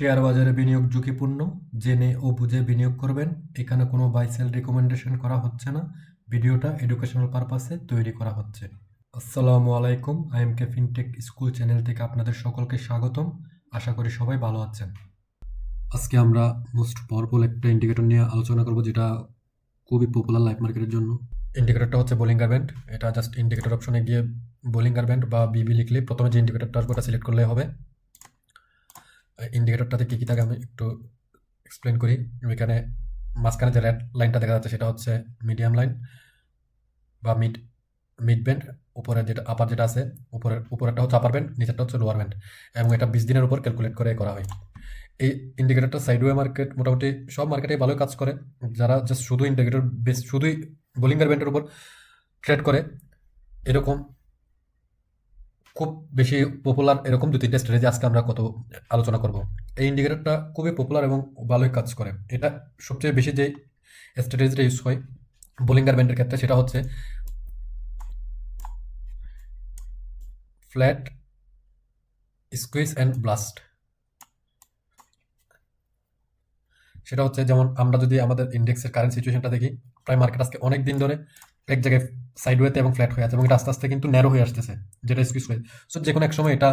Share বাজারে বিনিয়োগ ঝুঁকিপূর্ণ, জেনে ও বুঝে বিনিয়োগ করবেন। এখানে কোনো বাই সেল রিকমেন্ডেশন করা হচ্ছে না। ভিডিওটা এডুকেশনাল পারপাসে তৈরি করা হচ্ছে। আসসালামু আলাইকুম, আইএমকে ফিনটেক স্কুল চ্যানেল থেকে আপনাদের সকলকে স্বাগতম। আশা করি সবাই ভালো আছেন। আজকে আমরা মোস্ট পাওয়ারফুল একটা ইন্ডিকেটর নিয়ে আলোচনা করব, যেটা খুবই পপুলার লাইভ মার্কেটের জন্য। ইন্ডিকেটরটা হচ্ছে বোলিঙ্গার ব্যান্ড। এটা জাস্ট ইন্ডিকেটর অপশনে গিয়ে বোলিঙ্গার ব্যান্ড বা বিবি লিখলে প্রথমে যে ইন্ডিকেটরটা আসবে ওটা সিলেক্ট করলে হবে। ইন্ডিকেটরটাতে কী কী থাকে আমি একটু এক্সপ্লেন করি। এখানে মাঝখানে যে রেড লাইনটা দেখা যাচ্ছে সেটা হচ্ছে মিডিয়াম লাইন বা মিড ব্যান্ড। উপরে যেটা আপার যেটা আছে, উপরেরটা হচ্ছে আপার ব্যান্ড, নিচেরটা হচ্ছে লোয়ার ব্যান্ড, এবং এটা 20 দিনের উপর ক্যালকুলেট করে করা হয়। এই ইন্ডিকেটরটা সাইডওয়ে মার্কেট মোটামুটি সব মার্কেটে ভালোই কাজ করে। যারা জাস্ট শুধু ইন্ডিকেটর বেস, শুধুই বোলিঙ্গার ব্যান্ডের উপর ট্রেড করে, এরকম খুব বেশি পপুলার এরকম 2-3টা স্ট্র্যাটেজি আজকে আমরা আলোচনা করব। এই ইন্ডিকেটরটা খুবই পপুলার এবং ভালোই কাজ করে। এটা সবচেয়ে বেশি যে স্ট্র্যাটেজিটা ইউজ হয় বোলিঙ্গার ব্যান্ডের ক্ষেত্রে সেটা হচ্ছে ফ্ল্যাট, স্কুইজ অ্যান্ড ব্লাস্ট। সেটা হচ্ছে যেমন আমরা যদি আমাদের ইন্ডেক্সের কারেন্ট সিচুয়েশনটা দেখি, প্রায় মার্কেট আজকে অনেক দিন ধরে এক জায়গায় সাইডওয়েতে এবং ফ্ল্যাট হয়ে আছে, এবং এটা আস্তে আস্তে কিন্তু ন্যারো হয়ে আসতেছে, যেটা স্কুইজ হয়ে। সো যে কোনো এক সময় এটা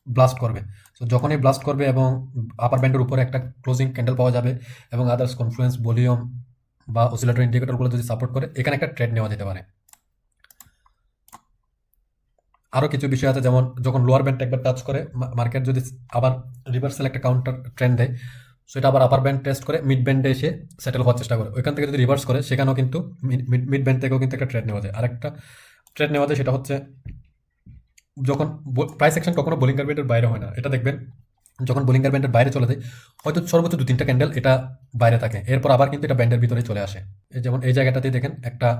ব্লাস্ট করবে। সো যখনই ব্লাস্ট করবে এবং আপার ব্যান্ডের উপরে একটা ক্লোজিং ক্যান্ডেল পাওয়া যাবে এবং আদার্স কনফ্লুয়েন্স, ভলিউম বা অসিলেটর ইন্ডিকেটরগুলো যদি সাপোর্ট করে, এখানে একটা ট্রেড নেওয়া যেতে পারে। আরও কিছু বিষয় আছে, যেমন যখন লোয়ার ব্যান্ড একবার টাচ করে মার্কেট যদি আবার রিভার্সাল একটা কাউন্টার ট্রেন্ড দেয়, সেটা আবার আপার ব্যান্ড টেস্ট করে মিড ব্যান্ডে এসে সেটেল হওয়ার চেষ্টা করে। ওইখান থেকে যদি রিভার্স করে, সেখানেও কিন্তু মিড ব্যান্ড থেকেও কিন্তু একটা ট্রেড নেওয়া যায়। আরেকটা ট্রেড নেওয়া যায় সেটা হচ্ছে যখন প্রাইস অ্যাকশন কখনো বোলিঙ্গার ব্যান্ডের বাইরে হয় না। এটা দেখবেন যখন বোলিঙ্গার ব্যান্ডের বাইরে চলে যায়, হয়তো সর্বোচ্চ 2-3টা ক্যান্ডেল এটা বাইরে থাকে, এরপর আবার কিন্তু এটা ব্যান্ডের ভিতরে চলে আসে। যেমন এই জায়গাটাতেই দেখেন একটা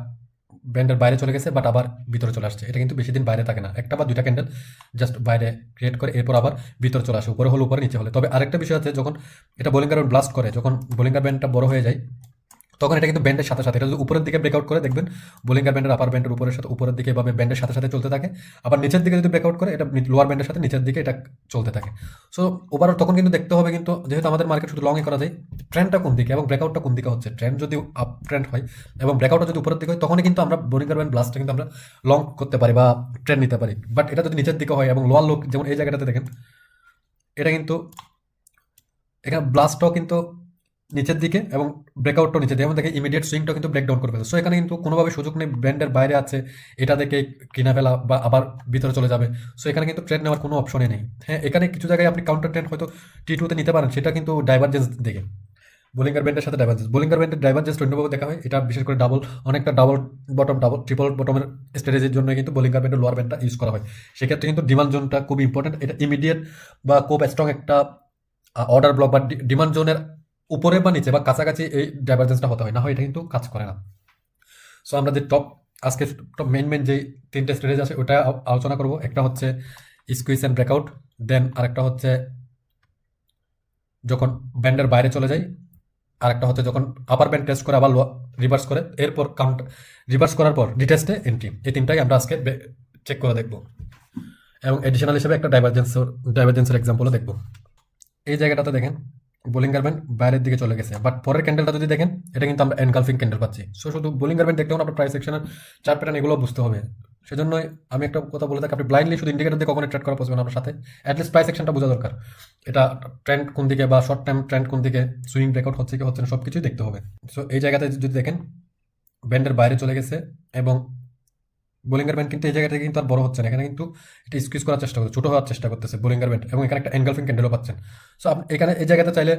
ব্যান্ডের বাইরে চলে গেছে, বাট আবার ভিতরে চলে আসছে। এটা কিন্তু বেশি দিন বাইরে থাকে না, একটা বা 2টা ক্যান্ডেল জাস্ট বাইরে ক্রিয়েট করে এরপর আবার ভিতরে চলে আসে, উপরে হলে উপরে, নিচে হলে। তবে আরেকটা বিষয় আছে, যখন এটা বোলিঙ্গার ব্যান্ড ব্লাস্ট করে, যখন বোলিঙ্গার ব্যান্ডটা বড় হয়ে যায়, তখন এটা কিন্তু ব্যান্ডের সাথে সাথে, এটা যদি উপরের দিকে ব্রেকআউট করে, দেখবেন বোলিঙ্গার ব্যান্ডের আপার ব্যান্ডের উপরের সাথে উপরের দিকে এভাবে ব্যান্ডের সাথে সাথে চলতে থাকে। আবার নিচের দিকে যদি ব্রেকআউট করে, এটা লোয়ার ব্যান্ডের সাথে নিচের দিকে এটা চলতে থাকে। সো ওভারঅল তখন কিন্তু দেখতে হবে, কিন্তু যেহেতু আমাদের মার্কেট শুধু লংয়ে করা যায়, ট্রেন্ডটা কোন দিকে এবং ব্রেকআউটটা কোন দিকে হচ্ছে। ট্রেন্ড যদি আপ ট্রেন্ড হয় এবং ব্রেকআউটটা যদি উপরের দিকে হয়, তখনই কিন্তু আমরা বোলিঙ্গার ব্যান্ড ব্লাস্টটা কিন্তু আমরা লং করতে পারি বা ট্রেন্ড নিতে পারি। বাট এটা যদি নিচের দিকে হয় এবং লোয়ার লোক, যেমন এই জায়গাটাতে দেখেন, এটা কিন্তু এখানে ব্লাস্টটাও কিন্তু নিচের দিকে এবং ব্রেকআউটটাও নিচের দিকে, এবং দেখে ইমিডিয়েট সুইংটাও কিন্তু ব্রেকডাউন করে ফেলে। সো এখানে কিন্তু কোনোভাবে সুযোগ নেই ব্যান্ডের বাইরে আছে এটা দেখে কিনা ফেলা বা আবার ভিতরে চলে যাবে। সো এখানে কিন্তু ট্রেড নেওয়ার কোনো অপশনই নেই। হ্যাঁ, এখানে কিছু জায়গায় আপনি কাউন্টার ট্রেন্ড হয়তো T2-তে নিতে পারেন, সেটা কিন্তু ডাইভারজেন্স দেখে, বোলিঙ্গার ব্যান্ডের সাথে ডাইভারজেন্স। বোলিঙ্গার ব্যান্ডের ডাইভারজেন্স অন্যভাবে দেখা হয়, এটা বিশেষ করে অনেকটা ডাবল বটম, ট্রিপল বটমের স্ট্র্যাটেজির জন্য কিন্তু বোলিঙ্গার ব্যান্ডের লোয়ার ব্যান্ডটা ইউজ করা হয়। সেক্ষেত্রে কিন্তু ডিমান্ড জোনটা খুব ইম্পর্টেন্ট। এটা ইমিডিয়েট বা খুব স্ট্রং একটা অর্ডার ব্লক বা ডিমান্ড জোনের উপরে বা নিচে বা কাছাকাছি এই ডাইভারজেন্সটা হতে হয়, না হয় এটা কিন্তু কাজ করে না। সো আমরা যে আজকে টপ মেইন যে 3টে স্ট্র্যাটেজি আছে ওটা আলোচনা করব। একটা হচ্ছে স্কুইজ অ্যান্ড ব্রেকআউট, দেন আরেকটা হচ্ছে যখন ব্যান্ডের বাইরে চলে যায়, আরেকটা হচ্ছে যখন আপার ব্যান্ড টেস্ট করে আবার রিভার্স করে, এরপর রিভার্স করার পর রিটেস্টে এন্ট্রি। এই 3টাই আমরা আজকে চেক করে দেখব, এবং এডিশনাল হিসেবে একটা ডাইভারজেন্সের এক্সাম্পলও দেখব। এই জায়গাটাতে দেখেন বোলিঙ্গার ব্যান্ড বাইরের দিকে চলে গেছে, বাট পরের ক্যান্ডেলটা যদি দেখেন, এটা কিন্তু আমরা এনগালফিং ক্যান্ডেল পাচ্ছি। সো শুধু বোলিঙ্গার ব্যান্ড দেখতে হবে, আপনার প্রাইস সেকশনের চার্ট প্যাটার্ন এগুলো বুঝতে হবে। সেজন্যই আমি একটা কথা বলে থাকি, আপনি ব্লাইন্ডলি শুধু ইন্ডিকেটর দিয়ে কখনো ট্রেড করা পসিবল না। আপনার সাথে অ্যাটলিস্ট প্রাইস সেকশনটা বোঝা দরকার, এটা ট্রেন্ড কোন দিকে বা শর্ট টাইম ট্রেন্ড কোন দিকে, সুইং ব্রেকআউট হচ্ছে কি হচ্ছে না, সব কিছুই দেখতে হবে। সো এই জায়গাতে যদি দেখেন ব্যান্ডের বাইরে চলে গেছে এবং বোলিঙ্গার ব্যান্ড কিন্তু এই জায়গা থেকে কিন্তু আর বড় হচ্ছে না, এখানে কিন্তু এটা স্কুইজ করার চেষ্টা করছে, ছোট হওয়ার চেষ্টা করতেছে বোলিঙ্গার ব্যান্ড, এবং এখানে একটা এনগালফিং ক্যান্ডেলও পাচ্ছেন। সো আপনি এখানে এই জায়গাতে চাইলে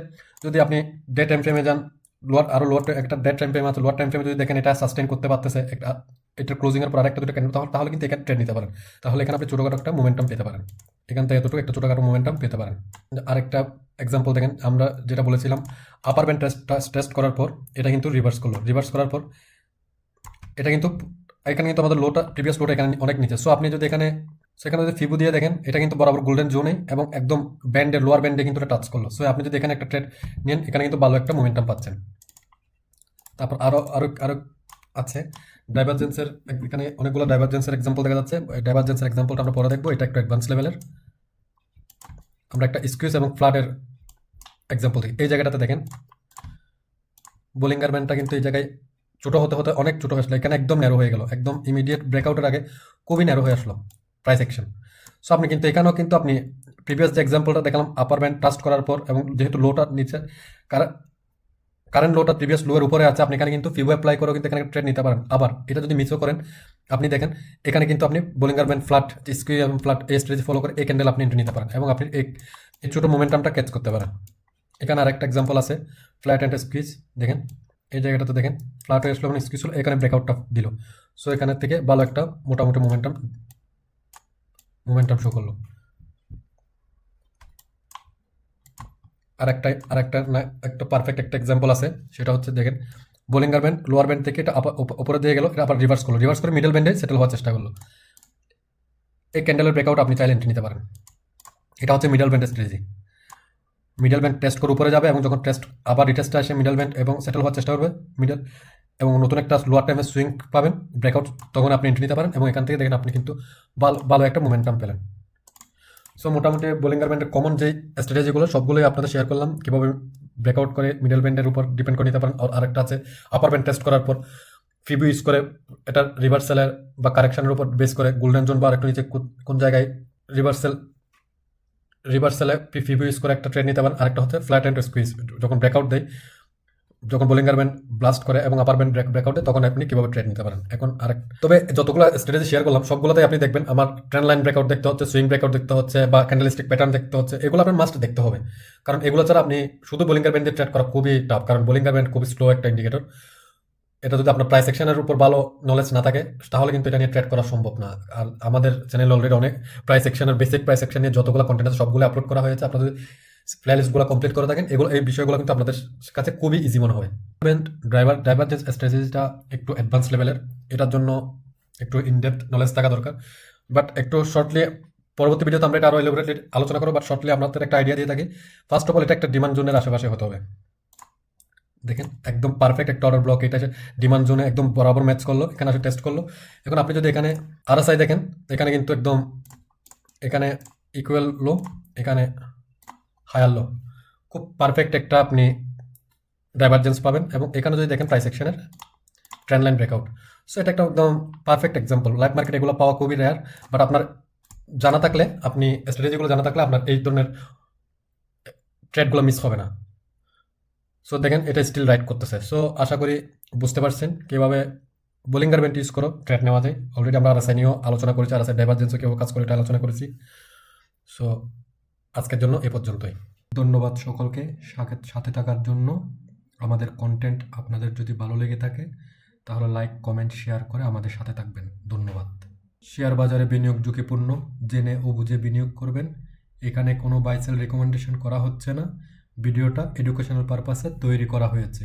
যদি আপনি ডে টাইম ফ্রেমে যান, লোয়ার একটা ডে টাইম ফ্রেম আছে, লোয়ার টাইম ফ্রেমে যদি দেখেন এটা সাস্টেন করতে পারতেছে একটা, এটা ক্লোজিং এর পর আরেকটা 2টা ক্যান্ডেল, তাহলে কিন্তু এখানে ট্রেড নিতে পারেন। তাহলে এখানে আপনি ছোটখাটো একটা মোমেন্টাম পেতে পারেন, এখান থেকে এতটুকু একটা ছোটখাটো মোমেন্টাম পেতে পারেন। আরেকটা এক্সাম্পল দেখেন, আমরা যেটা বলেছিলাম আপার ব্যান্ড টেস্ট করার পর এটা কিন্তু রিভার্স করলো, রিভার্স করার পর এটা কিন্তু এখানে কিন্তু আমাদের লোটা, প্রিভিয়াস লোটা এখানে অনেক নিচে। সো আপনি যদি সেখানে যদি ফিবু দিয়ে দেখেন, এটা কিন্তু বরাবর গোল্ডেন জোনে এবং একদম ব্যান্ডের লোয়ার ব্যান্ডে কিন্তু এটা টাচ করলো। সো আপনি যদি এখানে একটা ট্রেড নেন, এখানে কিন্তু ভালো একটা মোমেন্টাম পাচ্ছেন। তারপর আরো আরো আরো আছে ডাইভারজেন্সের, এখানে অনেকগুলো ডাইভারজেন্সের এক্সাম্পল দেখা যাচ্ছে। ডাইভারজেন্সের এক্সাম্পলটা আমরা পরে দেখবো, এটা একটু অ্যাডভান্স লেভেলের। আমরা একটা স্কুইজ এবং ফ্লাডের এক্সাম্পল থেকে এই জায়গাটাতে দেখেন বোলিঙ্গার ব্যান্ডটা কিন্তু এই জায়গায় ছোটো হতে হতে অনেক ছোটো হয়েছিল, এখানে একদম ন্যারো হয়ে গেল, একদম ইমিডিয়েট ব্রেকআউটের আগে খুবই ন্যারো হয়ে আসলো প্রাইস অ্যাকশন। সো আপনি কিন্তু এখানেও কিন্তু আপনি প্রিভিয়াস যে এক্সাম্পলটা দেখলাম আপার ব্যান্ড ট্রাস্ট করার পর এবং যেহেতু লোটা নিচে কারেন্ট লোটা প্রিভিয়াস লোয়ের উপরে আছে, আপনি এখানে কিন্তু ফিউ অ্যাপ্লাই করেও কিন্তু এখানে ট্রেড নিতে পারেন। আবার এটা যদি মিসও করেন আপনি দেখেন এখানে কিন্তু আপনি বোলিঙ্গার ব্যান্ড ফ্ল্যাট স্কিউ এবং ফ্ল্যাট এই স্ট্রেজি ফলো করে এই ক্যান্ডেল আপনি এন্ট্রি নিতে পারেন এবং আপনি এই ছোটো মোমেন্টামটা ক্যাচ করতে পারেন। এখানে আরেকটা এক্সাম্পল আছে ফ্ল্যাট অ্যান্ড স্কুইজ, দেখেন এই জায়গাটাতে দেখেন ফ্ল্যাট হয়ে আসলো এবং স্কুইজ হলো, এখানে ব্রেকআউটটা দিল। সো এখানের থেকে ভালো একটা মোটামুটি মোমেন্টাম শো করলো। একটা পারফেক্ট একটা এক্সাম্পল আছে, সেটা হচ্ছে দেখেন বোলিঙ্গার ব্যান্ড লোয়ার ব্যান্ড থেকে এটা উপরে দিয়ে গেল, এটা আবার রিভার্স করে মিডল ব্যান্ডে সেটেল হওয়ার চেষ্টা করলো। এই ক্যান্ডেলের ব্রেকআউট আপনি চাইলে এন্ট্রি নিতে পারেন। এটা হচ্ছে মিডল ব্যান্ডের স্ট্র্যাটেজি। মিডল ব্যান্ড টেস্ট করে উপরে যাবে এবং যখন টেস্ট আবার রিটেস্টে আসে মিডল ব্যান্ড এবং সেটেল হওয়ার চেষ্টা করবে মিডল এবং নতুন একটা লোয়ার টাইমে সুইং পাবেন ব্রেকআউট, তখন আপনি এন্ট্রি নিতে পারেন এবং এখান থেকে দেখেন আপনি কিন্তু ভালো একটা মোমেন্টাম পেলেন। সো মোটামুটি বোলিঙ্গার ব্যান্ডের কমন যে স্ট্র্যাটেজিগুলো সবগুলোই আপনাদের শেয়ার করলাম, কীভাবে ব্রেকআউট করে মিডল ব্যান্ডের উপর ডিপেন্ড করে নিতে পারেন। আর আরেকটা আছে আপার ব্যান্ড টেস্ট করার পর ফিবু ইউজ করে এটা রিভার্সালের বা কারেকশনের উপর বেস করে গোল্ডেন জোন বা আরেকটু নিচে কোন জায়গায় রিভার্সালে ফিবু ইউজ করে একটা ট্রেড নিতে পারেন। আরেকটা হচ্ছে ফ্ল্যাট অ্যান্ড স্কুইজ, যখন ব্রেকআউট দেয়, যখন বোলিঙ্গার ব্যান্ড ব্লাস্ট করে এবং আপার ব্যান্ড ব্রেকআউটে তখন আপনি কীভাবে ট্রেড নিতে পারেন। এখন তবে যতগুলো স্ট্র্যাটেজি শেয়ার করলাম সবগুলোতেই আপনি দেখবেন আমার ট্রেন্ড লাইন ব্রেকআউট দেখতে হচ্ছে, সুইং ব্রেকআউট দেখতে হচ্ছে বা ক্যান্ডেলস্টিক প্যাটার্ন দেখতে হচ্ছে, এগুলো আপনার মাস্ট দেখতে হবে। কারণ এগুলো ছাড়া আপনি শুধু বোলিঙ্গার ব্যান্ড দিয়ে ট্রেড করা খুবই টাফ, কারণ বোলিঙ্গার ব্যান্ড খুবই স্লো একটা ইন্ডিকেটর। এটা যদি আপনার প্রাইস সেকশনের উপর ভালো নলেজ না থাকে তাহলে কিন্তু এটা নিয়ে ট্রেড করা সম্ভব না। আর আমাদের চ্যানেলে অলরেডি অনেক প্রাইস সেকশনের বেসিক প্রাইস সেকশন নিয়ে যতগুলো কন্টেন্ট আছে সবগুলো আপলোড করা হয়েছে। আপনারা যদি প্লেলিস্টগুলো কমপ্লিট করে থাকেন এই বিষয়গুলো কিন্তু আপনাদের কাছে খুবই ইজি মনে হবে। ডাইভারজেন্স স্ট্র্যাটেজিটা একটু অ্যাডভান্স লেভেলের, এটার জন্য একটু ইনডেপথ নলেজ থাকা দরকার। বাট একটু শর্টলি পরবর্তী ভিডিওতে আমরা এটা আরও এলোবরেটলি আলোচনা করবো, বাট শর্টলি আপনাদের একটা আইডিয়া দিয়ে থাকি। ফার্স্ট অফ অল এটা একটা ডিমান্ড জোনের আশেপাশে হতে হবে। দেখেন একদম পারফেক্ট একটা অর্ডার ব্লক, এটা ডিমান্ড জোনে একদম বরাবর ম্যাচ করলো, এখানে আসে টেস্ট করলো। এখন আপনি যদি এখানে আরএসআই দেখেন, এখানে কিন্তু একদম এখানে ইকুয়াল লো, এখানে হায়ার লো, খুব পারফেক্ট একটা আপনি ডাইভারজেন্স পাবেন। এবং এখানে যদি দেখেন প্রাইস সেকশনের ট্রেন্ড লাইন ব্রেকআউট, সো এটা একটা একদম পারফেক্ট এক্সাম্পল। লাইভ মার্কেট এগুলো পাওয়া খুবই রেয়ার, বাট আপনার জানা থাকলে, আপনি স্ট্র্যাটেজিগুলো জানা থাকলে আপনার এই ধরনের ট্রেডগুলো মিস হবে না। সো দেখেন এটা স্টিল রাইট করতেছে। সো আশা করি বুঝতে পারছেন কীভাবে বোলিঙ্গার ব্যান্ড ইউজ করো ট্রেড নেওয়া যায়। অলরেডি আমরা আরএসআই নিয়েও আলোচনা করেছি, আরএসআই ডাইভারজেন্সও কীভাবে কাজ করে এটা আলোচনা করেছি। সো আজকের জন্য এ পর্যন্তই। ধন্যবাদ সকলকে সাথে থাকার জন্য। আমাদের কন্টেন্ট আপনাদের যদি ভালো লেগে থাকে তাহলে লাইক, কমেন্ট, শেয়ার করে আমাদের সাথে থাকবেন। ধন্যবাদ। শেয়ার বাজারে বিনিয়োগ ঝুঁকিপূর্ণ, জেনে ও বুঝে বিনিয়োগ করবেন। এখানে কোনো বাই সেল রেকমেন্ডেশন করা হচ্ছে না। ভিডিওটা এডুকেশনাল পারপাসে তৈরি করা হয়েছে।